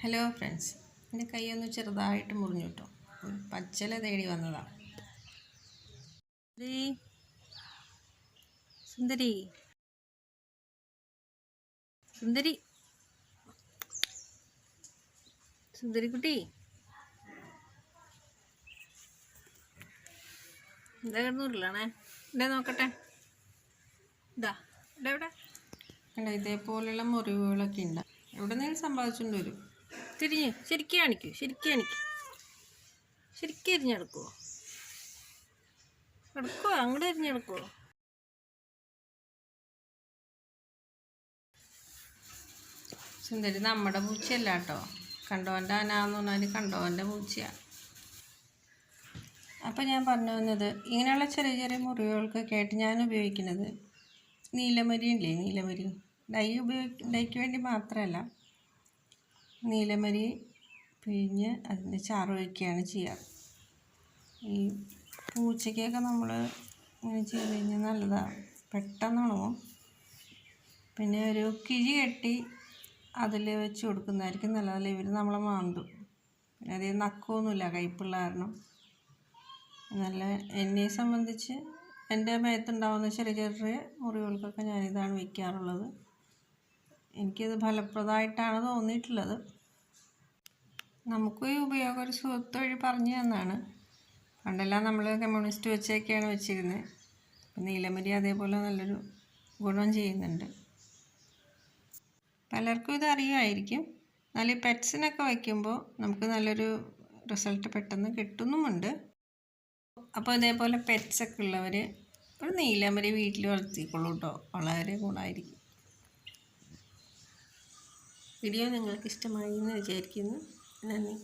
Hello friends, എൻ്റെ കൈയൊന്ന് ചെറുതായിട്ട് മുറിഞ്ഞു കേട്ടോ. ഒരു പച്ചില തേടി വന്നതാണ്. സുന്ദരി സുന്ദരി സുന്ദരി കുട്ടി, എന്താ കിടന്നൂരില്ലാണേ? എന്താ നോക്കട്ടെ. ഇതാ ഇവിടെ കണ്ട ഇതേപോലെയുള്ള മുറിവുകളൊക്കെ ഉണ്ട്. എവിടെ നിന്ന് സമ്പാദിച്ചുകൊണ്ട് വരും. തിരിഞ്ഞ് ശരിക്കും കാണിക്കൂ, ശരിക്കും എരിഞ്ഞെടുക്കുമോ? അങ്ങോട്ട് എരിഞ്ഞെടുക്കുമോ? സുന്ദരി നമ്മുടെ പൂച്ചയല്ല കേട്ടോ. കണ്ടോൻ്റെ ആനാന്ന് പറഞ്ഞാൽ കണ്ടോൻ്റെ പൂച്ചയാണ്. അപ്പം ഞാൻ പറഞ്ഞു വന്നത്, ഇങ്ങനെയുള്ള ചെറിയ ചെറിയ മുറിവുകൾക്കൊക്കെ ആയിട്ട് ഞാൻ ഉപയോഗിക്കുന്നത് നീലമരി ഇല്ലേ, നീലമരി ഡൈക്ക് വേണ്ടി മാത്രമല്ല, നീലമരി പിഴിഞ്ഞ് അതിൻ്റെ ചാറ് വയ്ക്കുകയാണ് ചെയ്യാറ്. ഈ പൂച്ചയ്ക്കൊക്കെ നമ്മൾ ഇങ്ങനെ ചെയ്ത് കഴിഞ്ഞാൽ നല്ലതാണ്, പെട്ടെന്ന് ഉണങ്ങും. പിന്നെ ഒരു കിഴി കെട്ടി അതിൽ വെച്ച് കൊടുക്കുന്നതായിരിക്കും നല്ലതല്ല. ഇവർ നമ്മളെ മാന്തും. പിന്നെ അധികം നക്കമൊന്നുമില്ല, കയ്പുള്ള കാരണം. നല്ല എന്നെ സംബന്ധിച്ച് എൻ്റെ മേത്തുണ്ടാവുന്ന ചെറിയ ചെറിയ മുറിവുകൾക്കൊക്കെ ഞാനിതാണ് വയ്ക്കാറുള്ളത്. എനിക്കിത് ഫലപ്രദമായിട്ടാണ് തോന്നിയിട്ടുള്ളത്. നമുക്ക് ഈ ഉപയോഗം ഒരു സുഹൃത്ത് വഴി പറഞ്ഞു തന്നാണ്. പണ്ടെല്ലാം നമ്മൾ കമ്മ്യൂണിസ്റ്റ് വെച്ചൊക്കെയാണ് വെച്ചിരുന്നത്. നീലമരി അതേപോലെ നല്ലൊരു ഗുണം ചെയ്യുന്നുണ്ട്. പലർക്കും ഇത് അറിയുമായിരിക്കും. എന്നാൽ ഈ പെറ്റ്സിനൊക്കെ വയ്ക്കുമ്പോൾ നമുക്ക് നല്ലൊരു റിസൾട്ട് പെട്ടെന്ന് കിട്ടുന്നുമുണ്ട്. അപ്പോൾ ഇതേപോലെ പെറ്റ്സൊക്കെ ഉള്ളവർ ഒരു നീലമരി വീട്ടിൽ വളർത്തിക്കൊള്ളൂ കേട്ടോ, വളരെ ഗുണമായിരിക്കും. വീഡിയോ നിങ്ങൾക്ക് ഇഷ്ടമായി എന്ന് വിചാരിക്കുന്നു. നന്ദി.